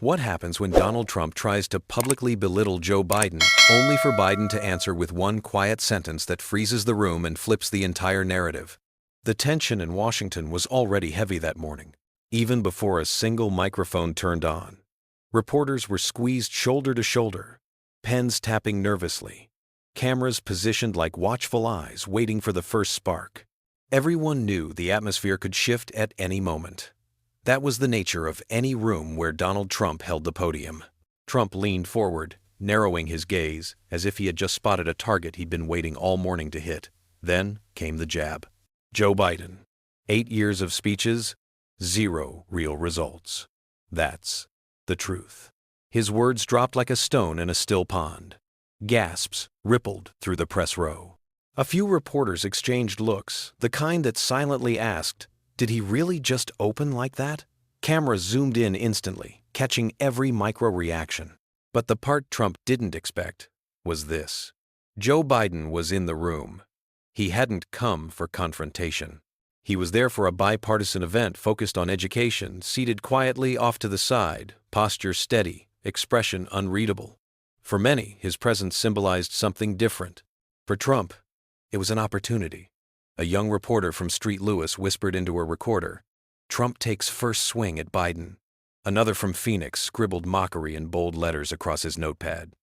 What happens when Donald Trump tries to publicly belittle Joe Biden, only for Biden to answer with one quiet sentence that freezes the room and flips the entire narrative? The tension in Washington was already heavy that morning, even before a single microphone turned on. Reporters were squeezed shoulder to shoulder, pens tapping nervously, cameras positioned like watchful eyes waiting for the first spark. Everyone knew the atmosphere could shift at any moment. That was the nature of any room where Donald Trump held the podium. Trump leaned forward, narrowing his gaze, as if he had just spotted a target he'd been waiting all morning to hit. Then came the jab. Joe Biden. 8 years of speeches, 0 real results. That's the truth. His words dropped like a stone in a still pond. Gasps rippled through the press row. A few reporters exchanged looks, the kind that silently asked, "Did he really just open like that?" Cameras zoomed in instantly, catching every micro-reaction. But the part Trump didn't expect was this. Joe Biden was in the room. He hadn't come for confrontation. He was there for a bipartisan event focused on education, seated quietly off to the side, posture steady, expression unreadable. For many, his presence symbolized something different. For Trump, it was an opportunity. A young reporter from St. Louis whispered into a recorder, "Trump takes first swing at Biden." Another from Phoenix scribbled mockery in bold letters across his notepad.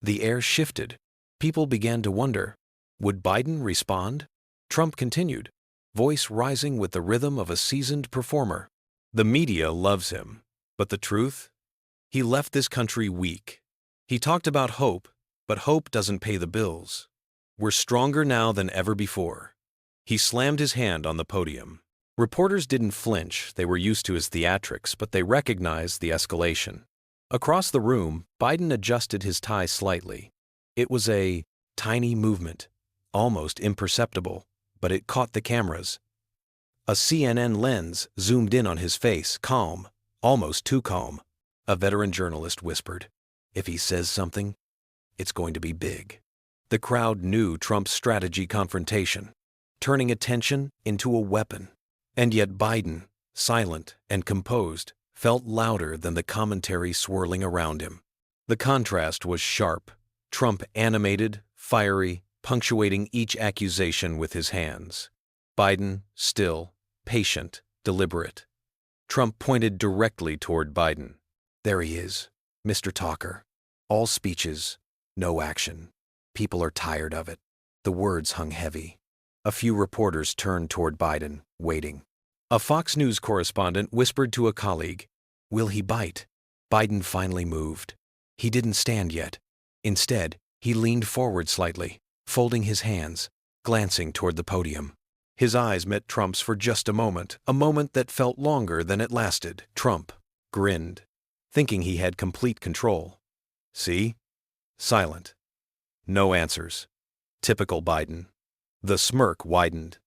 The air shifted. People began to wonder, would Biden respond? Trump continued, voice rising with the rhythm of a seasoned performer. The media loves him, but the truth? He left this country weak. He talked about hope, but hope doesn't pay the bills. We're stronger now than ever before. He slammed his hand on the podium. Reporters didn't flinch, they were used to his theatrics, but they recognized the escalation. Across the room, Biden adjusted his tie slightly. It was a tiny movement, almost imperceptible, but it caught the cameras. A CNN lens zoomed in on his face, calm, almost too calm. A veteran journalist whispered, "If he says something, it's going to be big." The crowd knew Trump's strategy: confrontation, turning attention into a weapon. And yet Biden, silent and composed, felt louder than the commentary swirling around him. The contrast was sharp. Trump animated, fiery, punctuating each accusation with his hands. Biden, still, patient, deliberate. Trump pointed directly toward Biden. "There he is, Mr. Talker. All speeches, no action. People are tired of it." The words hung heavy. A few reporters turned toward Biden, waiting. A Fox News correspondent whispered to a colleague, "Will he bite?" Biden finally moved. He didn't stand yet. Instead, he leaned forward slightly, folding his hands, glancing toward the podium. His eyes met Trump's for just a moment that felt longer than it lasted. Trump grinned, thinking he had complete control. "See?" Silent. No answers. Typical Biden. The smirk widened.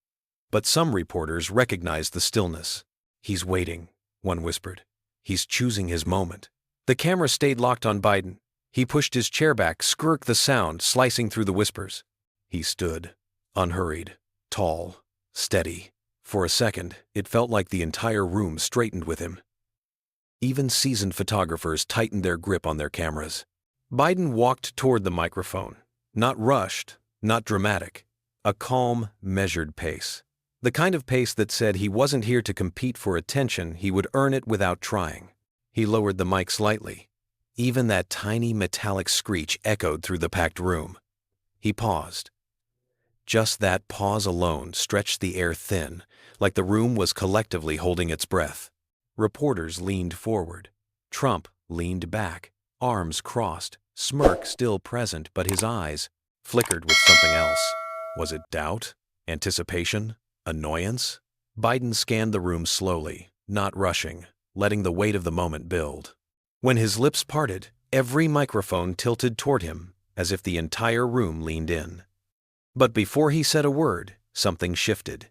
But some reporters recognized the stillness. "He's waiting," one whispered. "He's choosing his moment." The camera stayed locked on Biden. He pushed his chair back, skirked the sound, slicing through the whispers. He stood, unhurried, tall, steady. For a second, it felt like the entire room straightened with him. Even seasoned photographers tightened their grip on their cameras. Biden walked toward the microphone. Not rushed, not dramatic. A calm, measured pace. The kind of pace that said he wasn't here to compete for attention, he would earn it without trying. He lowered the mic slightly. Even that tiny metallic screech echoed through the packed room. He paused. Just that pause alone stretched the air thin, like the room was collectively holding its breath. Reporters leaned forward. Trump leaned back, arms crossed, smirk still present, but his eyes flickered with something else. Was it doubt? Anticipation? Annoyance? Biden scanned the room slowly, not rushing, letting the weight of the moment build. When his lips parted, every microphone tilted toward him, as if the entire room leaned in. But before he said a word, something shifted.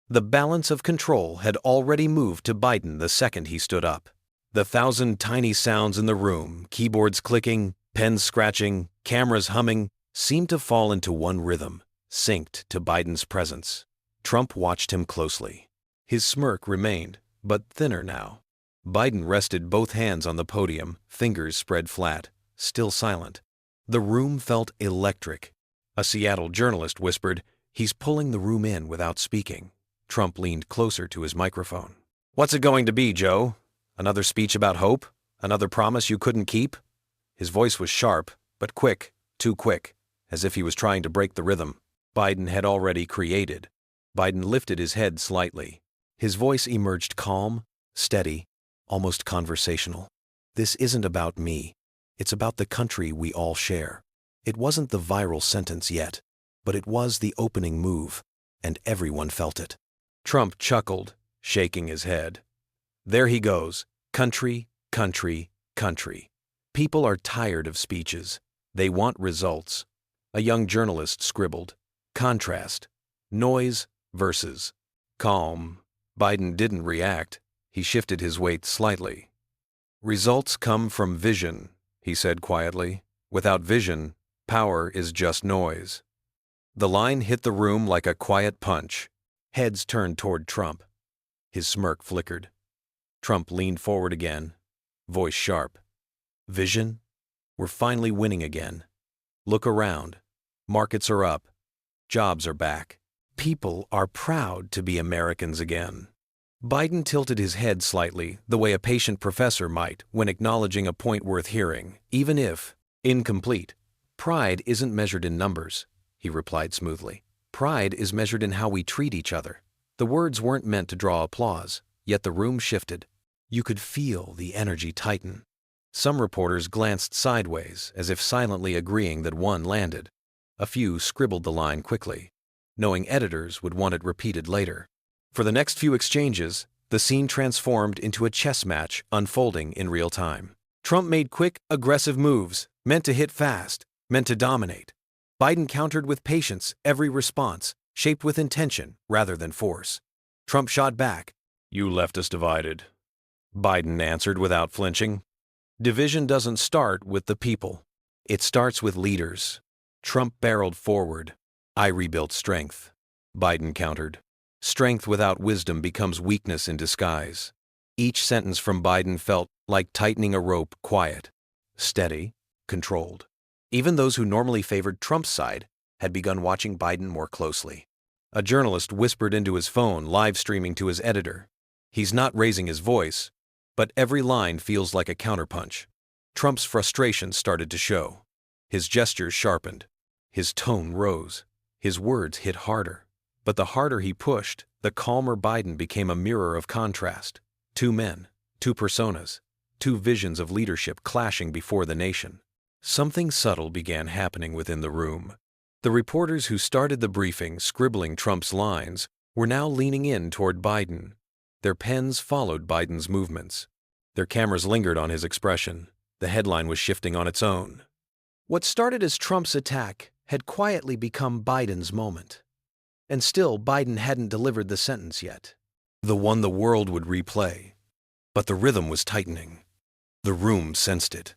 The balance of control had already moved to Biden the second he stood up. The 1,000 tiny sounds in the room, keyboards clicking, pens scratching, cameras humming, seemed to fall into one rhythm, synced to Biden's presence. Trump watched him closely. His smirk remained, but thinner now. Biden rested both hands on the podium, fingers spread flat, still silent. The room felt electric. A Seattle journalist whispered, "He's pulling the room in without speaking." Trump leaned closer to his microphone. "What's it going to be, Joe? Another speech about hope? Another promise you couldn't keep?" His voice was sharp, but quick, too quick, as if he was trying to break the rhythm Biden had already created. Biden lifted his head slightly. His voice emerged calm, steady, almost conversational. "This isn't about me. It's about the country we all share." It wasn't the viral sentence yet, but it was the opening move, and everyone felt it. Trump chuckled, shaking his head. "There he goes. Country, country, country." People are tired of speeches. They want results. A young journalist scribbled, "Contrast. Noise versus calm." Biden didn't react. He shifted his weight slightly. "Results come from vision," he said quietly. "Without vision, power is just noise." The line hit the room like a quiet punch. Heads turned toward Trump. His smirk flickered. Trump leaned forward again, voice sharp. "Vision? We're finally winning again. Look around. Markets are up. Jobs are back. People are proud to be Americans again." Biden tilted his head slightly, the way a patient professor might when acknowledging a point worth hearing, even if incomplete. "Pride isn't measured in numbers," he replied smoothly. "Pride is measured in how we treat each other." The words weren't meant to draw applause, yet the room shifted. You could feel the energy tighten. Some reporters glanced sideways, as if silently agreeing that one landed. A few scribbled the line quickly, knowing editors would want it repeated later. For the next few exchanges, the scene transformed into a chess match unfolding in real time. Trump made quick, aggressive moves, meant to hit fast, meant to dominate. Biden countered with patience, every response shaped with intention rather than force. Trump shot back. "You left us divided." Biden answered without flinching. "Division doesn't start with the people. It starts with leaders." Trump barreled forward. "I rebuilt strength." Biden countered. "Strength without wisdom becomes weakness in disguise." Each sentence from Biden felt like tightening a rope, quiet, steady, controlled. Even those who normally favored Trump's side had begun watching Biden more closely. A journalist whispered into his phone, live streaming to his editor. "He's not raising his voice, but every line feels like a counterpunch." Trump's frustration started to show. His gestures sharpened. His tone rose. His words hit harder. But the harder he pushed, the calmer Biden became a mirror of contrast. Two men, two personas, two visions of leadership clashing before the nation. Something subtle began happening within the room. The reporters who started the briefing scribbling Trump's lines were now leaning in toward Biden. Their pens followed Biden's movements. Their cameras lingered on his expression. The headline was shifting on its own. What started as Trump's attack had quietly become Biden's moment. And still, Biden hadn't delivered the sentence yet. The one the world would replay. But the rhythm was tightening. The room sensed it.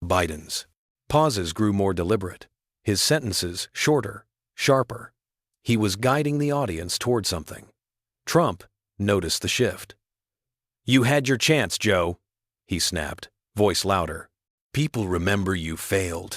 Biden's pauses grew more deliberate. His sentences shorter, sharper. He was guiding the audience toward something. Trump noticed the shift. "You had your chance, Joe," he snapped, voice louder. "People remember you failed."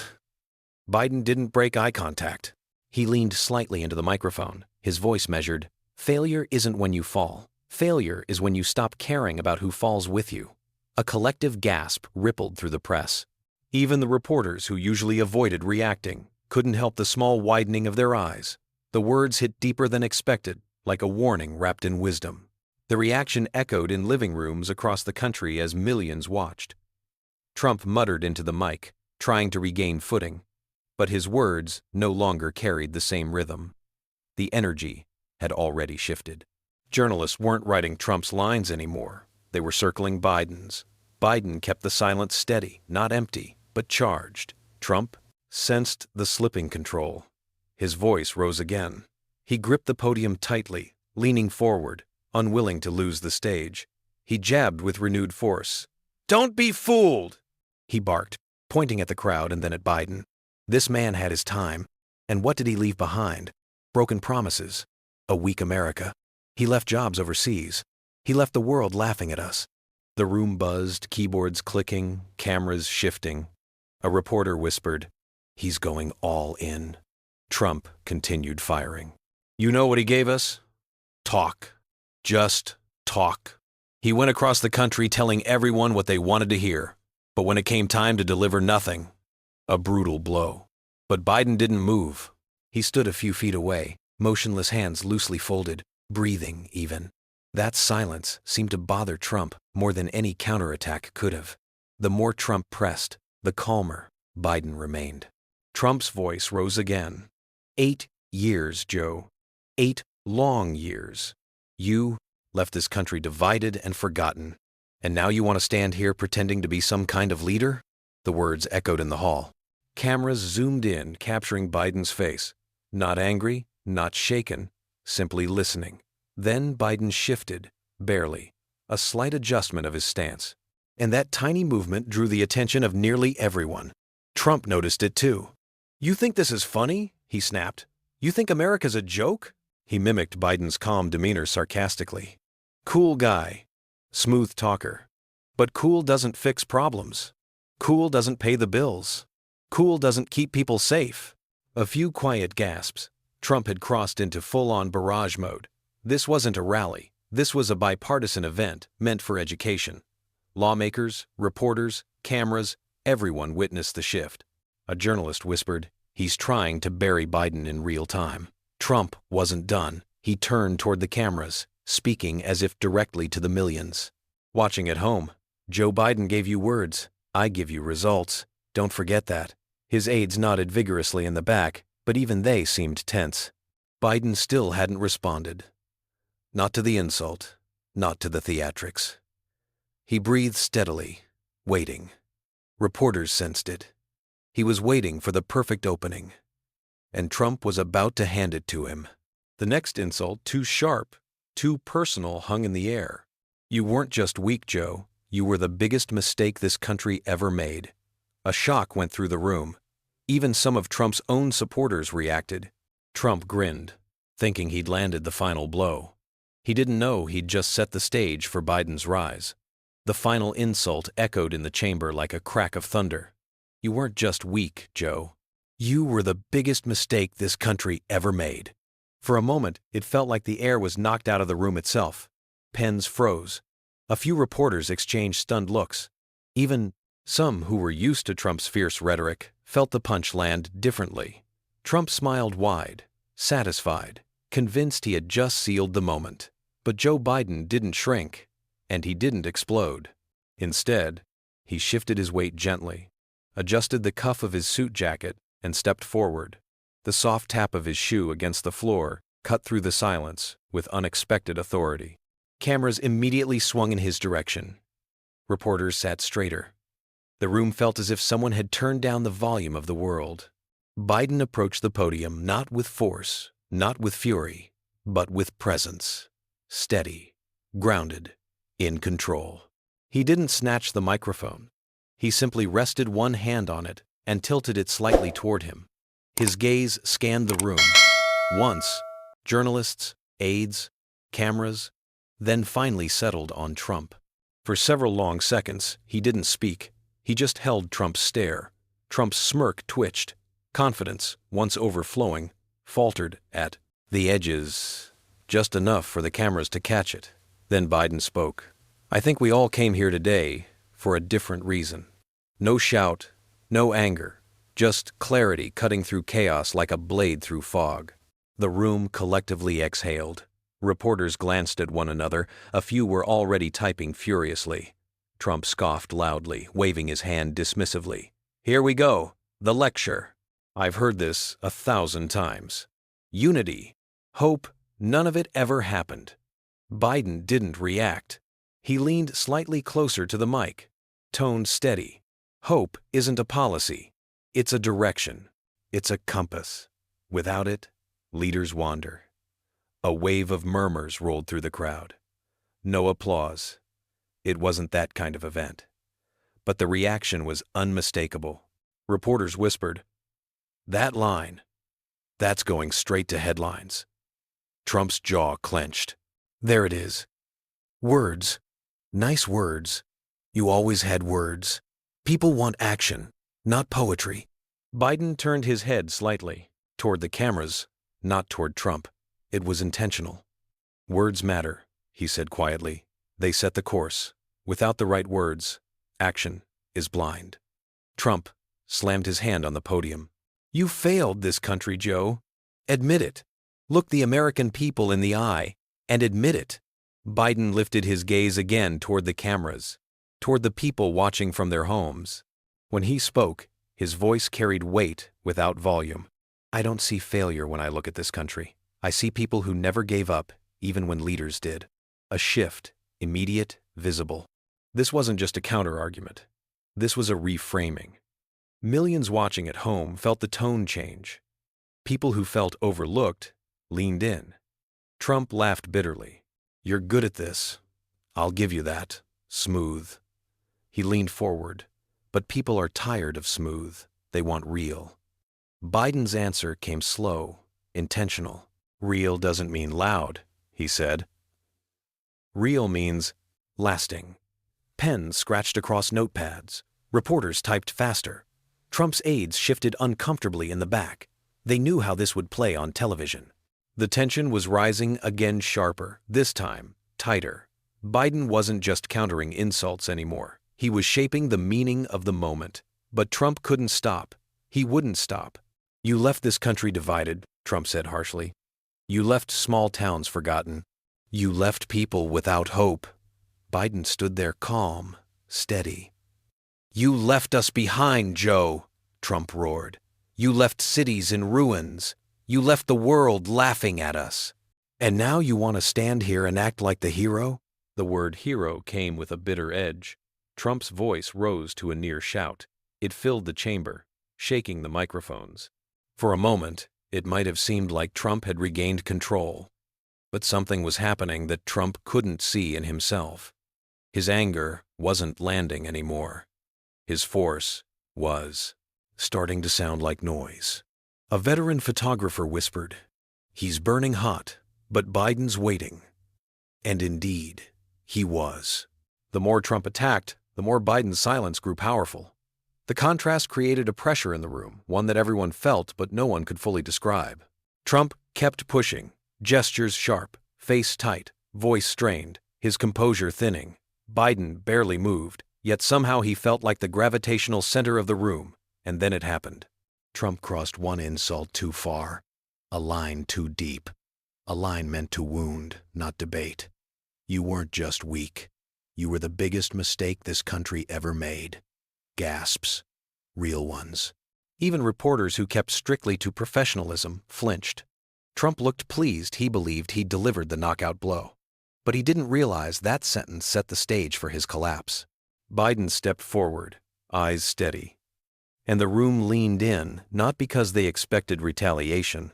Biden didn't break eye contact. He leaned slightly into the microphone, his voice measured. "Failure isn't when you fall. Failure is when you stop caring about who falls with you." A collective gasp rippled through the press. Even the reporters who usually avoided reacting couldn't help the small widening of their eyes. The words hit deeper than expected, like a warning wrapped in wisdom. The reaction echoed in living rooms across the country as millions watched. Trump muttered into the mic, trying to regain footing, but his words no longer carried the same rhythm. The energy had already shifted. Journalists weren't writing Trump's lines anymore. They were circling Biden's. Biden kept the silence steady, not empty, but charged. Trump sensed the slipping control. His voice rose again. He gripped the podium tightly, leaning forward, unwilling to lose the stage. He jabbed with renewed force. "Don't be fooled!" he barked, pointing at the crowd and then at Biden. This man had his time. And what did he leave behind? Broken promises. A weak America. He left jobs overseas. He left the world laughing at us. The room buzzed, keyboards clicking, cameras shifting. A reporter whispered, "He's going all in." Trump continued firing. "You know what he gave us? Talk. Just talk." He went across the country telling everyone what they wanted to hear. But when it came time to deliver nothing, a brutal blow. But Biden didn't move. He stood a few feet away, motionless, hands loosely folded, breathing even. That silence seemed to bother Trump more than any counterattack could have. The more Trump pressed, the calmer Biden remained. Trump's voice rose again. 8 years, Joe. 8 long years. You left this country divided and forgotten. And now you want to stand here pretending to be some kind of leader? The words echoed in the hall. Cameras zoomed in, capturing Biden's face. Not angry, not shaken, simply listening. Then Biden shifted, barely, a slight adjustment of his stance. And that tiny movement drew the attention of nearly everyone. Trump noticed it too. "You think this is funny?" he snapped. "You think America's a joke?" He mimicked Biden's calm demeanor sarcastically. Cool guy. Smooth talker. But cool doesn't fix problems. Cool doesn't pay the bills. Cool doesn't keep people safe. A few quiet gasps. Trump had crossed into full-on barrage mode. This wasn't a rally. This was a bipartisan event meant for education. Lawmakers, reporters, cameras, everyone witnessed the shift. A journalist whispered, "He's trying to bury Biden in real time." Trump wasn't done. He turned toward the cameras, speaking as if directly to the millions. Watching at home, Joe Biden gave you words. I give you results. Don't forget that. His aides nodded vigorously in the back, but even they seemed tense. Biden still hadn't responded. Not to the insult, not to the theatrics. He breathed steadily, waiting. Reporters sensed it. He was waiting for the perfect opening. And Trump was about to hand it to him. The next insult, too sharp, too personal, hung in the air. "You weren't just weak, Joe. You were the biggest mistake this country ever made." A shock went through the room. Even some of Trump's own supporters reacted. Trump grinned, thinking he'd landed the final blow. He didn't know he'd just set the stage for Biden's rise. The final insult echoed in the chamber like a crack of thunder. "You weren't just weak, Joe. You were the biggest mistake this country ever made." For a moment, it felt like the air was knocked out of the room itself. Pens froze. A few reporters exchanged stunned looks. Even some who were used to Trump's fierce rhetoric felt the punch land differently. Trump smiled wide, satisfied, convinced he had just sealed the moment. But Joe Biden didn't shrink, and he didn't explode. Instead, he shifted his weight gently, adjusted the cuff of his suit jacket, and stepped forward. The soft tap of his shoe against the floor cut through the silence with unexpected authority. Cameras immediately swung in his direction. Reporters sat straighter. The room felt as if someone had turned down the volume of the world. Biden approached the podium not with force, not with fury, but with presence. Steady, grounded, in control. He didn't snatch the microphone. He simply rested one hand on it and tilted it slightly toward him. His gaze scanned the room. Once, journalists, aides, cameras, then finally settled on Trump. For several long seconds, he didn't speak. He just held Trump's stare. Trump's smirk twitched. Confidence, once overflowing, faltered at the edges, just enough for the cameras to catch it. Then Biden spoke. "I think we all came here today for a different reason." No shout, no anger, just clarity cutting through chaos like a blade through fog. The room collectively exhaled. Reporters glanced at one another. A few were already typing furiously. Trump scoffed loudly, waving his hand dismissively. "Here we go. The lecture. I've heard this 1,000 times. Unity, hope, none of it ever happened." Biden didn't react. He leaned slightly closer to the mic, tone steady. "Hope isn't a policy. It's a direction. It's a compass. Without it, leaders wander." A wave of murmurs rolled through the crowd. No applause. It wasn't that kind of event. But the reaction was unmistakable. Reporters whispered, "That line, that's going straight to headlines." Trump's jaw clenched. There it is. Words. Nice words. You always had words. People want action, not poetry. Biden turned his head slightly, toward the cameras, not toward Trump. It was intentional. Words matter, he said quietly. They set the course. Without the right words, action is blind. Trump slammed his hand on the podium. You failed this country, Joe. Admit it. Look the American people in the eye and admit it. Biden lifted his gaze again toward the cameras, toward the people watching from their homes. When he spoke, his voice carried weight without volume. I don't see failure when I look at this country. I see people who never gave up, even when leaders did. A shift, immediate, visible. This wasn't just a counter-argument. This was a reframing. Millions watching at home felt the tone change. People who felt overlooked leaned in. Trump laughed bitterly. You're good at this. I'll give you that. Smooth. He leaned forward. But people are tired of smooth. They want real. Biden's answer came slow, intentional. Real doesn't mean loud, he said. Real means lasting. Pens scratched across notepads. Reporters typed faster. Trump's aides shifted uncomfortably in the back. They knew how this would play on television. The tension was rising again, sharper, this time tighter. Biden wasn't just countering insults anymore. He was shaping the meaning of the moment. But Trump couldn't stop. He wouldn't stop. You left this country divided, Trump said harshly. You left small towns forgotten. You left people without hope. Biden stood there calm, steady. You left us behind, Joe, Trump roared. You left cities in ruins. You left the world laughing at us. And now you want to stand here and act like the hero? The word hero came with a bitter edge. Trump's voice rose to a near shout. It filled the chamber, shaking the microphones. For a moment, it might have seemed like Trump had regained control. But something was happening that Trump couldn't see in himself. His anger wasn't landing anymore. His force was starting to sound like noise. A veteran photographer whispered, "He's burning hot, but Biden's waiting." And indeed, he was. The more Trump attacked, the more Biden's silence grew powerful. The contrast created a pressure in the room, one that everyone felt but no one could fully describe. Trump kept pushing, gestures sharp, face tight, voice strained, his composure thinning. Biden barely moved, yet somehow he felt like the gravitational center of the room, and then it happened. Trump crossed one insult too far, a line too deep, a line meant to wound, not debate. You weren't just weak. You were the biggest mistake this country ever made. Gasps. Real ones. Even reporters who kept strictly to professionalism flinched. Trump looked pleased. He believed he'd delivered the knockout blow. But he didn't realize that sentence set the stage for his collapse. Biden stepped forward, eyes steady. And the room leaned in, not because they expected retaliation,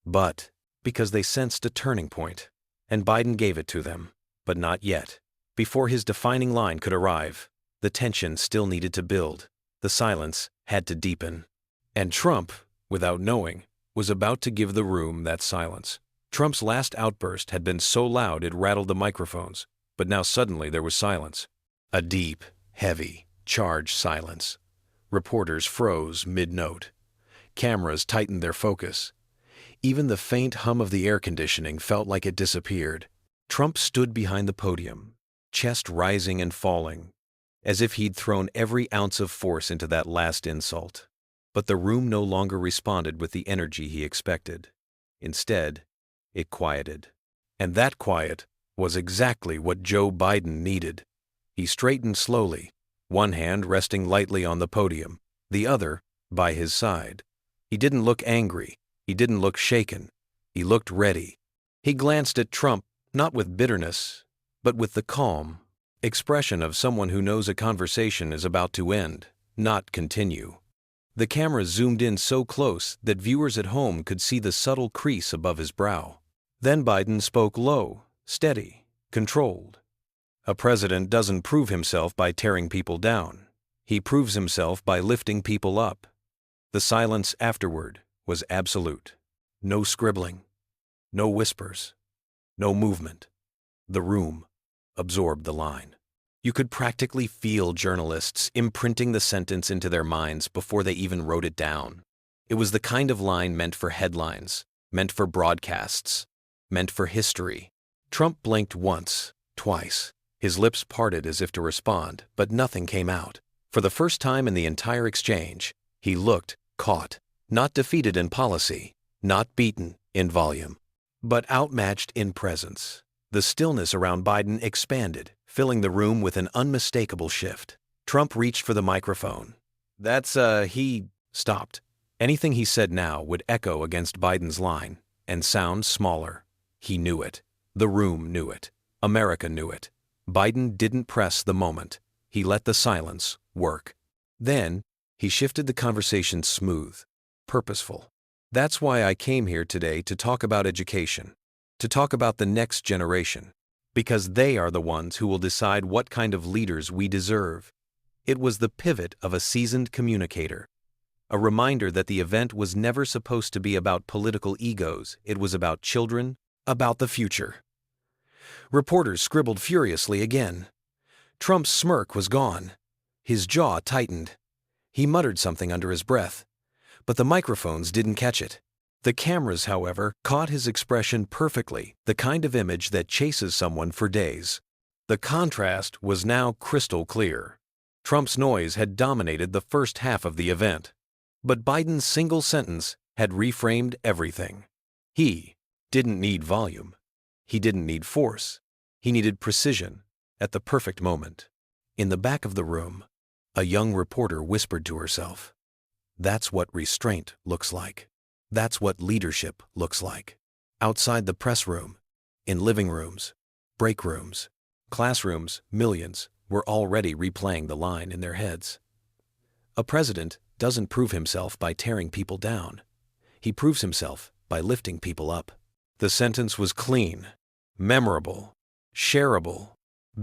but because they sensed a turning point. And Biden gave it to them, but not yet. Before his defining line could arrive, the tension still needed to build. The silence had to deepen. And Trump, without knowing, was about to give the room that silence. Trump's last outburst had been so loud it rattled the microphones, but now suddenly there was silence. A deep, heavy, charged silence. Reporters froze mid-note. Cameras tightened their focus. Even the faint hum of the air conditioning felt like it disappeared. Trump stood behind the podium, chest rising and falling, as if he'd thrown every ounce of force into that last insult. But the room no longer responded with the energy he expected. Instead, it quieted. And that quiet was exactly what Joe Biden needed. He straightened slowly, one hand resting lightly on the podium, the other by his side. He didn't look angry. He didn't look shaken. He looked ready. He glanced at Trump, not with bitterness, but with the calm expression of someone who knows a conversation is about to end, not continue. The camera zoomed in so close that viewers at home could see the subtle crease above his brow. Then Biden spoke low, steady, controlled. A president doesn't prove himself by tearing people down. He proves himself by lifting people up. The silence afterward was absolute. No scribbling, no whispers, no movement. The room absorbed the line. You could practically feel journalists imprinting the sentence into their minds before they even wrote it down. It was the kind of line meant for headlines, meant for broadcasts, meant for history. Trump blinked once, twice. His lips parted as if to respond, but nothing came out. For the first time in the entire exchange, he looked caught, not defeated in policy, not beaten in volume, but outmatched in presence. The stillness around Biden expanded, filling the room with an unmistakable shift. Trump reached for the microphone. He stopped. Anything he said now would echo against Biden's line and sound smaller. He knew it. The room knew it. America knew it. Biden didn't press the moment. He let the silence work. Then, he shifted the conversation smooth, purposeful. That's why I came here today to talk about education, to talk about the next generation, because they are the ones who will decide what kind of leaders we deserve. It was the pivot of a seasoned communicator, a reminder that the event was never supposed to be about political egos. It was about children, about the future. Reporters scribbled furiously again. Trump's smirk was gone. His jaw tightened. He muttered something under his breath, but the microphones didn't catch it. The cameras, however, caught his expression perfectly, the kind of image that chases someone for days. The contrast was now crystal clear. Trump's noise had dominated the first half of the event, but Biden's single sentence had reframed everything. He didn't need volume. He didn't need force. He needed precision at the perfect moment. In the back of the room, a young reporter whispered to herself, "That's what restraint looks like. That's what leadership looks like." Outside the press room, in living rooms, break rooms, classrooms, millions were already replaying the line in their heads. A president doesn't prove himself by tearing people down. He proves himself by lifting people up. The sentence was clean, memorable, shareable,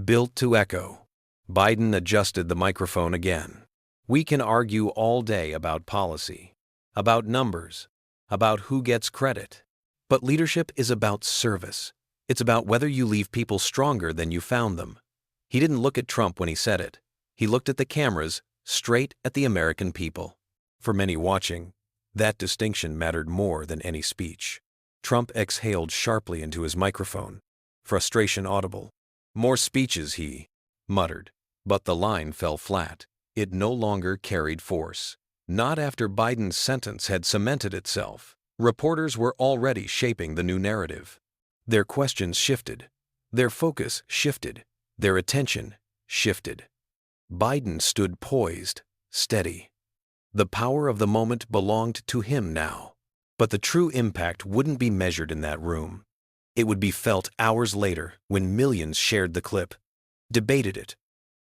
built to echo. Biden adjusted the microphone again. We can argue all day about policy, about numbers, about who gets credit. But leadership is about service. It's about whether you leave people stronger than you found them. He didn't look at Trump when he said it. He looked at the cameras, straight at the American people. For many watching, that distinction mattered more than any speech. Trump exhaled sharply into his microphone, frustration audible. "More speeches," he muttered. But the line fell flat. It no longer carried force. Not after Biden's sentence had cemented itself. Reporters were already shaping the new narrative. Their questions shifted. Their focus shifted. Their attention shifted. Biden stood poised, steady. The power of the moment belonged to him now. But the true impact wouldn't be measured in that room. It would be felt hours later when millions shared the clip, debated it,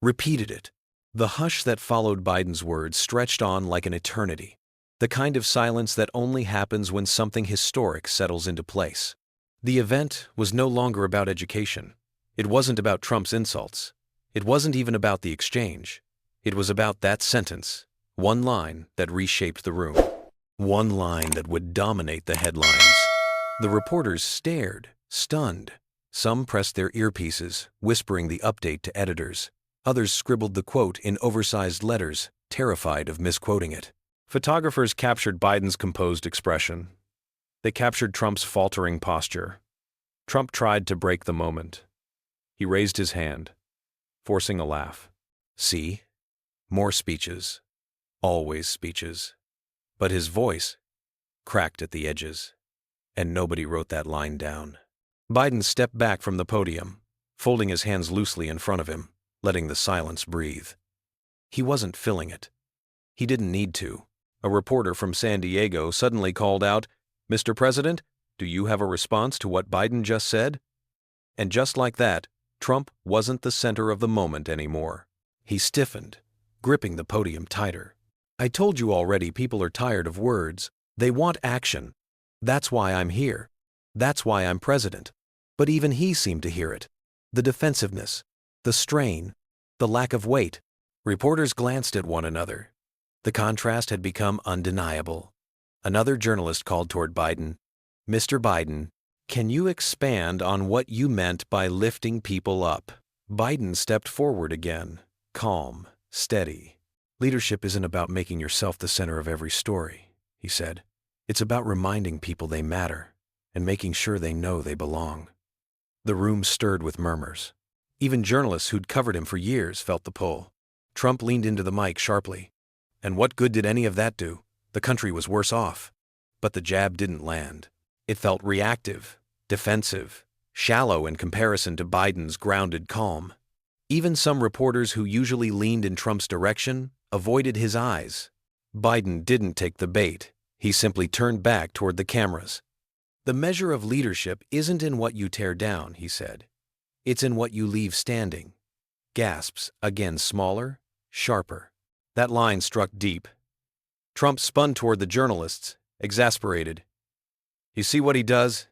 repeated it. The hush that followed Biden's words stretched on like an eternity, the kind of silence that only happens when something historic settles into place. The event was no longer about education. It wasn't about Trump's insults. It wasn't even about the exchange. It was about that sentence, one line that reshaped the room, one line that would dominate the headlines. The reporters stared, stunned. Some pressed their earpieces, whispering the update to editors. Others scribbled the quote in oversized letters, terrified of misquoting it. Photographers captured Biden's composed expression. They captured Trump's faltering posture. Trump tried to break the moment. He raised his hand, forcing a laugh. "See? More speeches. Always speeches." But his voice cracked at the edges, and nobody wrote that line down. Biden stepped back from the podium, folding his hands loosely in front of him, letting the silence breathe. He wasn't filling it. He didn't need to. A reporter from San Diego suddenly called out, "Mr. President, do you have a response to what Biden just said?" And just like that, Trump wasn't the center of the moment anymore. He stiffened, gripping the podium tighter. "I told you already, people are tired of words. They want action. That's why I'm here. That's why I'm president." But even he seemed to hear it. The defensiveness, the strain, the lack of weight. Reporters glanced at one another. The contrast had become undeniable. Another journalist called toward Biden. "Mr. Biden, can you expand on what you meant by lifting people up?" Biden stepped forward again, calm, steady. "Leadership isn't about making yourself the center of every story," he said. "It's about reminding people they matter and making sure they know they belong." The room stirred with murmurs. Even journalists who'd covered him for years felt the pull. Trump leaned into the mic sharply. And what good did any of that do? The country was worse off. But the jab didn't land. It felt reactive, defensive, shallow in comparison to Biden's grounded calm. Even some reporters who usually leaned in Trump's direction avoided his eyes. Biden didn't take the bait. He simply turned back toward the cameras. "The measure of leadership isn't in what you tear down," he said. "It's in what you leave standing." Gasps, again smaller, sharper. That line struck deep. Trump spun toward the journalists, exasperated. "You see what he does?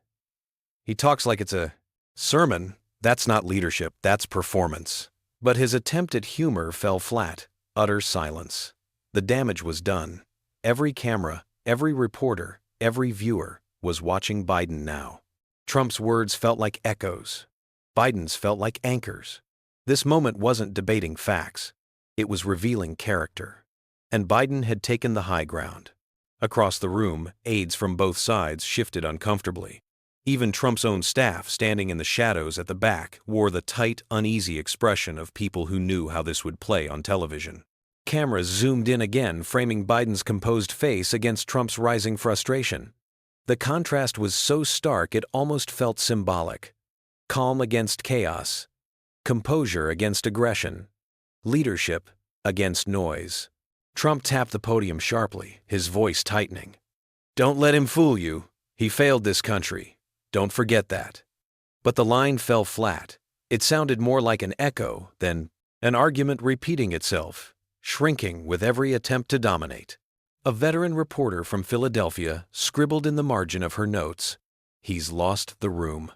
He talks like it's a sermon. That's not leadership, that's performance." But his attempt at humor fell flat. Utter silence. The damage was done. Every camera, every reporter, every viewer was watching Biden now. Trump's words felt like echoes. Biden's felt like anchors. This moment wasn't debating facts. It was revealing character. And Biden had taken the high ground. Across the room, aides from both sides shifted uncomfortably. Even Trump's own staff, standing in the shadows at the back, wore the tight, uneasy expression of people who knew how this would play on television. Cameras zoomed in again, framing Biden's composed face against Trump's rising frustration. The contrast was so stark it almost felt symbolic. Calm against chaos. Composure against aggression. Leadership against noise. Trump tapped the podium sharply, his voice tightening. "Don't let him fool you. He failed this country. Don't forget that." But the line fell flat. It sounded more like an echo than an argument repeating itself, shrinking with every attempt to dominate. A veteran reporter from Philadelphia scribbled in the margin of her notes, "He's lost the room."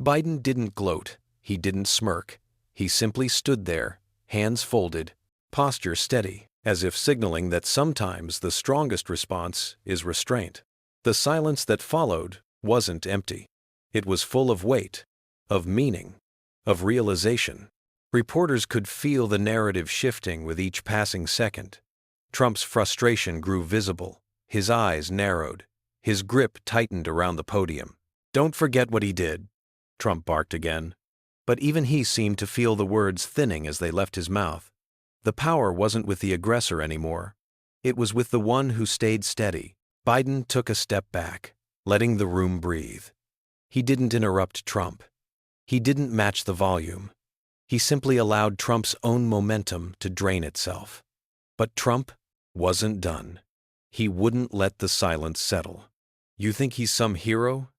Biden didn't gloat. He didn't smirk. He simply stood there, hands folded, posture steady, as if signaling that sometimes the strongest response is restraint. The silence that followed wasn't empty. It was full of weight, of meaning, of realization. Reporters could feel the narrative shifting with each passing second. Trump's frustration grew visible. His eyes narrowed. His grip tightened around the podium. "Don't forget what he did," Trump barked again. But even he seemed to feel the words thinning as they left his mouth. The power wasn't with the aggressor anymore. It was with the one who stayed steady. Biden took a step back, letting the room breathe. He didn't interrupt Trump. He didn't match the volume. He simply allowed Trump's own momentum to drain itself. But Trump wasn't done. He wouldn't let the silence settle. "You think he's some hero?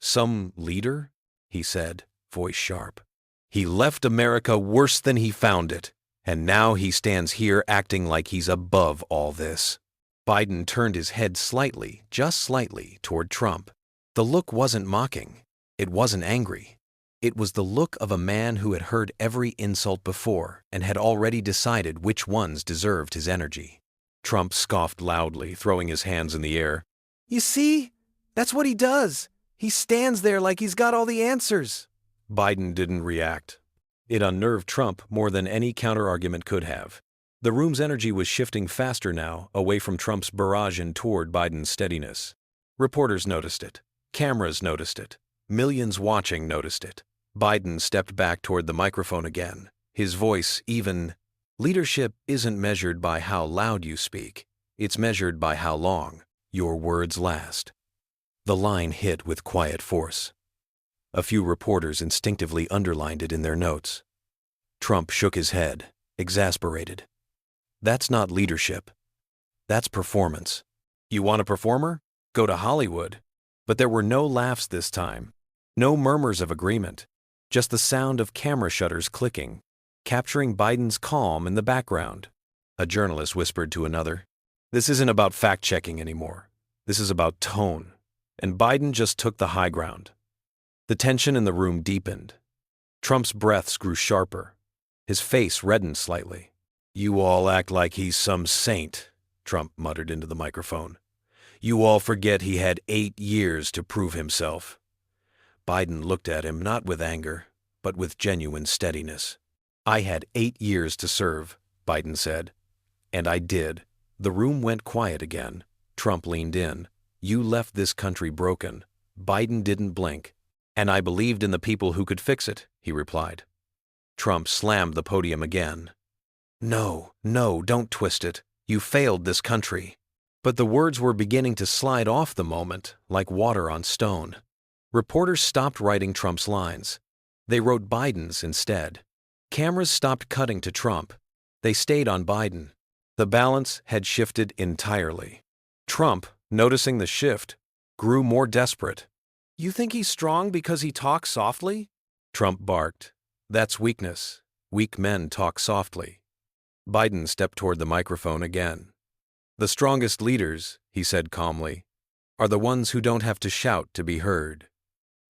Some leader?" he said, voice sharp. "He left America worse than he found it, and now he stands here acting like he's above all this." Biden turned his head slightly, just slightly, toward Trump. The look wasn't mocking. It wasn't angry. It was the look of a man who had heard every insult before and had already decided which ones deserved his energy. Trump scoffed loudly, throwing his hands in the air. "You see? That's what he does. He stands there like he's got all the answers." Biden didn't react. It unnerved Trump more than any counterargument could have. The room's energy was shifting faster now, away from Trump's barrage and toward Biden's steadiness. Reporters noticed it. Cameras noticed it. Millions watching noticed it. Biden stepped back toward the microphone again, his voice even. "Leadership isn't measured by how loud you speak. It's measured by how long your words last." The line hit with quiet force. A few reporters instinctively underlined it in their notes. Trump shook his head, exasperated. "That's not leadership. That's performance. You want a performer? Go to Hollywood." But there were no laughs this time, no murmurs of agreement, just the sound of camera shutters clicking, capturing Biden's calm in the background. A journalist whispered to another, "This isn't about fact-checking anymore. This is about tone." And Biden just took the high ground. The tension in the room deepened. Trump's breaths grew sharper. His face reddened slightly. "You all act like he's some saint," Trump muttered into the microphone. "You all forget he had 8 years to prove himself." Biden looked at him not with anger, but with genuine steadiness. "I had 8 years to serve," Biden said. "And I did." The room went quiet again. Trump leaned in. "You left this country broken." Biden didn't blink. "And I believed in the people who could fix it," he replied. Trump slammed the podium again. "No, no, don't twist it. You failed this country." But the words were beginning to slide off the moment like water on stone. Reporters stopped writing Trump's lines. They wrote Biden's instead. Cameras stopped cutting to Trump. They stayed on Biden. The balance had shifted entirely. Trump, noticing the shift, grew more desperate. "You think he's strong because he talks softly?" Trump barked. "That's weakness. Weak men talk softly." Biden stepped toward the microphone again. "The strongest leaders," he said calmly, "are the ones who don't have to shout to be heard."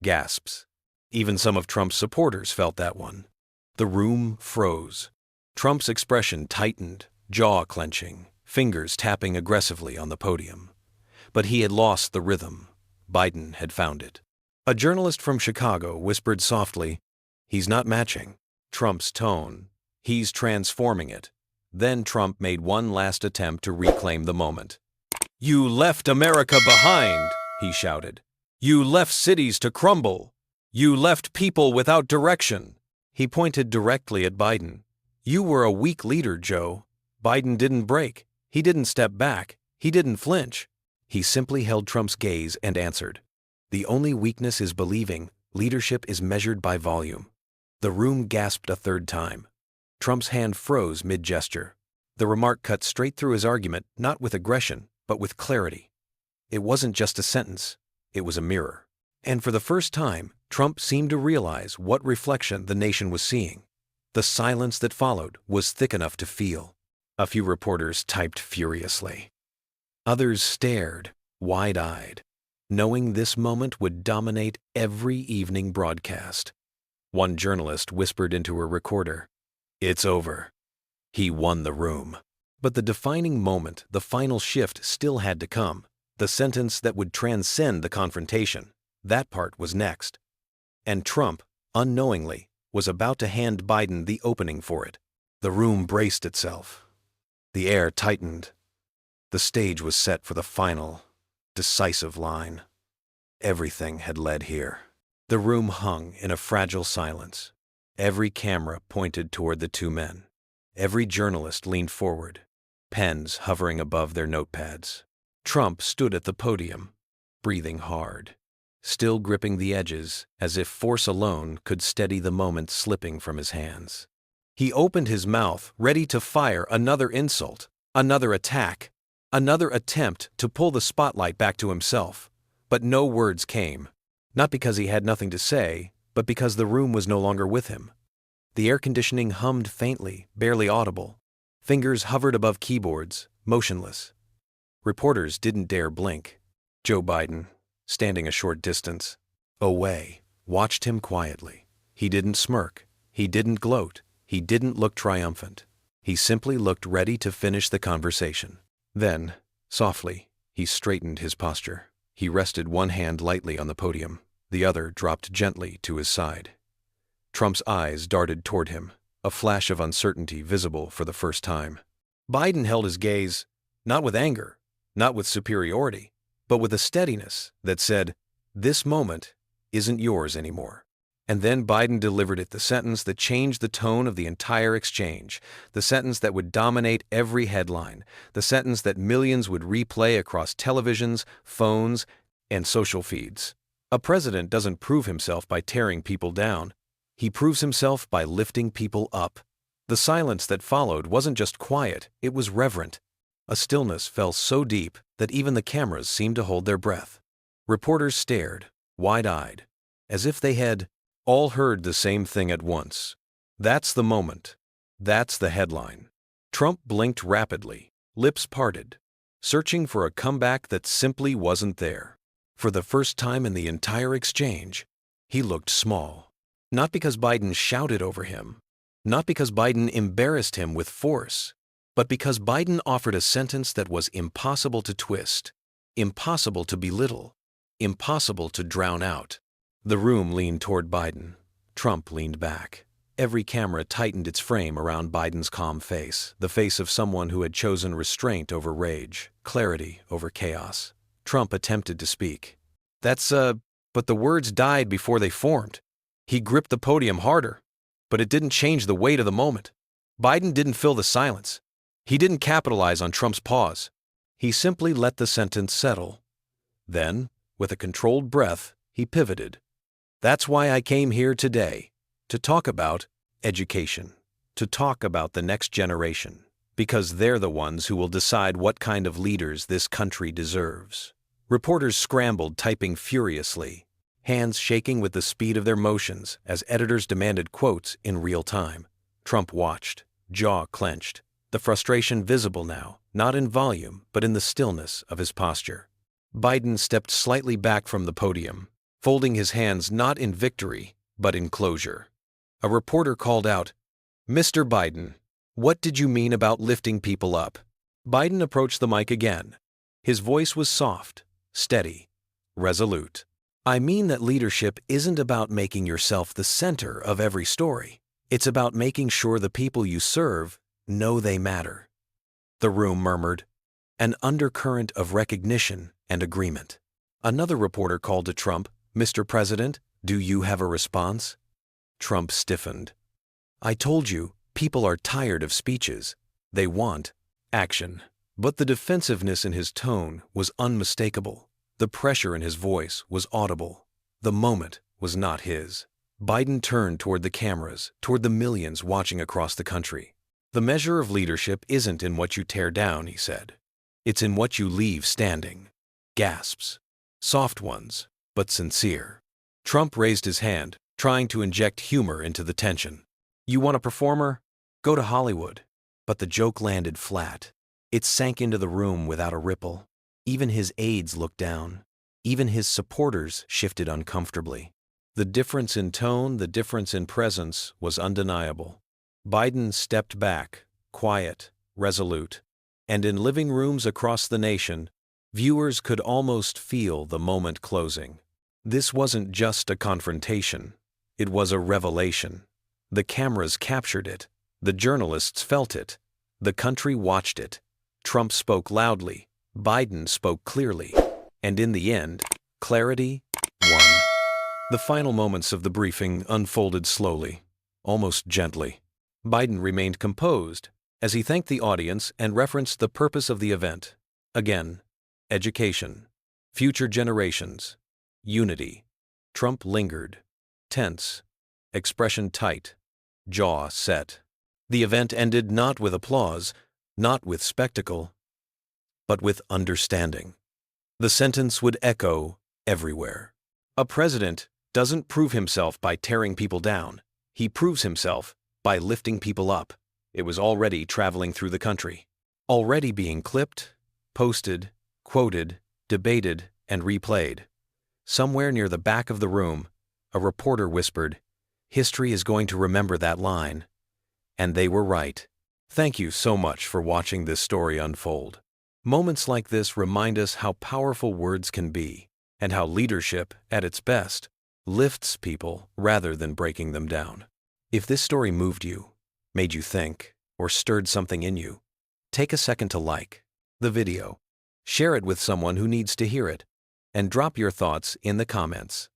Gasps. Even some of Trump's supporters felt that one. The room froze. Trump's expression tightened, jaw clenching, fingers tapping aggressively on the podium. But he had lost the rhythm. Biden had found it. A journalist from Chicago whispered softly, "He's not matching Trump's tone. He's transforming it." Then Trump made one last attempt to reclaim the moment. "You left America behind," he shouted. "You left cities to crumble. You left people without direction." He pointed directly at Biden. "You were a weak leader, Joe." Biden didn't break. He didn't step back. He didn't flinch. He simply held Trump's gaze and answered, "The only weakness is believing leadership is measured by volume." The room gasped a third time. Trump's hand froze mid-gesture. The remark cut straight through his argument, not with aggression, but with clarity. It wasn't just a sentence. It was a mirror. And for the first time, Trump seemed to realize what reflection the nation was seeing. The silence that followed was thick enough to feel. A few reporters typed furiously. Others stared, wide-eyed, knowing this moment would dominate every evening broadcast. One journalist whispered into her recorder, "It's over." He won the room. But the defining moment, the final shift, still had to come. The sentence that would transcend the confrontation. That part was next. And Trump, unknowingly, was about to hand Biden the opening for it. The room braced itself. The air tightened. The stage was set for the final, decisive line. Everything had led here. The room hung in a fragile silence. Every camera pointed toward the two men. Every journalist leaned forward, pens hovering above their notepads. Trump stood at the podium, breathing hard, still gripping the edges as if force alone could steady the moment slipping from his hands. He opened his mouth, ready to fire another insult, another attack, another attempt to pull the spotlight back to himself. But no words came, not because he had nothing to say, but because the room was no longer with him. The air conditioning hummed faintly, barely audible. Fingers hovered above keyboards, motionless. Reporters didn't dare blink. Joe Biden, standing a short distance away, watched him quietly. He didn't smirk. He didn't gloat. He didn't look triumphant. He simply looked ready to finish the conversation. Then, softly, he straightened his posture. He rested one hand lightly on the podium. The other dropped gently to his side. Trump's eyes darted toward him, a flash of uncertainty visible for the first time. Biden held his gaze, not with anger, not with superiority, but with a steadiness that said, "This moment isn't yours anymore." And then Biden delivered it, the sentence that changed the tone of the entire exchange, the sentence that would dominate every headline, the sentence that millions would replay across televisions, phones, and social feeds. A president doesn't prove himself by tearing people down. He proves himself by lifting people up. The silence that followed wasn't just quiet, it was reverent. A stillness fell so deep that even the cameras seemed to hold their breath. Reporters stared, wide-eyed, as if they had all heard the same thing at once. That's the moment. That's the headline. Trump blinked rapidly, lips parted, searching for a comeback that simply wasn't there. For the first time in the entire exchange, he looked small. Not because Biden shouted over him, not because Biden embarrassed him with force, but because Biden offered a sentence that was impossible to twist, impossible to belittle, impossible to drown out. The room leaned toward Biden. Trump leaned back. Every camera tightened its frame around Biden's calm face, the face of someone who had chosen restraint over rage, clarity over chaos. Trump attempted to speak. But the words died before they formed. He gripped the podium harder, but it didn't change the weight of the moment. Biden didn't fill the silence. He didn't capitalize on Trump's pause. He simply let the sentence settle. Then, with a controlled breath, he pivoted. That's why I came here today, to talk about education, to talk about the next generation, because they're the ones who will decide what kind of leaders this country deserves. Reporters scrambled, typing furiously, hands shaking with the speed of their motions as editors demanded quotes in real time. Trump watched, jaw clenched, the frustration visible now, not in volume, but in the stillness of his posture. Biden stepped slightly back from the podium, folding his hands not in victory, but in closure. A reporter called out, "Mr. Biden, what did you mean about lifting people up?" Biden approached the mic again. His voice was soft, steady, resolute. "I mean that leadership isn't about making yourself the center of every story. It's about making sure the people you serve know they matter." The room murmured, an undercurrent of recognition and agreement. Another reporter called to Trump, "Mr. President, do you have a response?" Trump stiffened. "I told you, people are tired of speeches. They want action." But the defensiveness in his tone was unmistakable. The pressure in his voice was audible. The moment was not his. Biden turned toward the cameras, toward the millions watching across the country. "The measure of leadership isn't in what you tear down," he said. "It's in what you leave standing." Gasps. Soft ones, but sincere. Trump raised his hand, trying to inject humor into the tension. "You want a performer? Go to Hollywood." But the joke landed flat. It sank into the room without a ripple. Even his aides looked down. Even his supporters shifted uncomfortably. The difference in tone, the difference in presence, was undeniable. Biden stepped back, quiet, resolute. And in living rooms across the nation, viewers could almost feel the moment closing. This wasn't just a confrontation. It was a revelation. The cameras captured it. The journalists felt it. The country watched it. Trump spoke loudly. Biden spoke clearly. And in the end, clarity won. The final moments of the briefing unfolded slowly, almost gently. Biden remained composed as he thanked the audience and referenced the purpose of the event. Again, education, future generations, unity. Trump lingered, tense, expression tight, jaw set. The event ended not with applause, not with spectacle, but with understanding. The sentence would echo everywhere. A president doesn't prove himself by tearing people down. He proves himself by lifting people up. It was already traveling through the country, already being clipped, posted, quoted, debated, and replayed. Somewhere near the back of the room, a reporter whispered, "History is going to remember that line." And they were right. Thank you so much for watching this story unfold. Moments like this remind us how powerful words can be, and how leadership, at its best, lifts people rather than breaking them down. If this story moved you, made you think, or stirred something in you, take a second to like the video, share it with someone who needs to hear it, and drop your thoughts in the comments.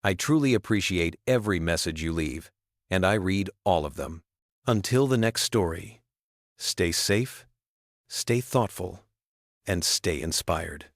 I truly appreciate every message you leave, and I read all of them. Until the next story, stay safe, stay thoughtful, and stay inspired.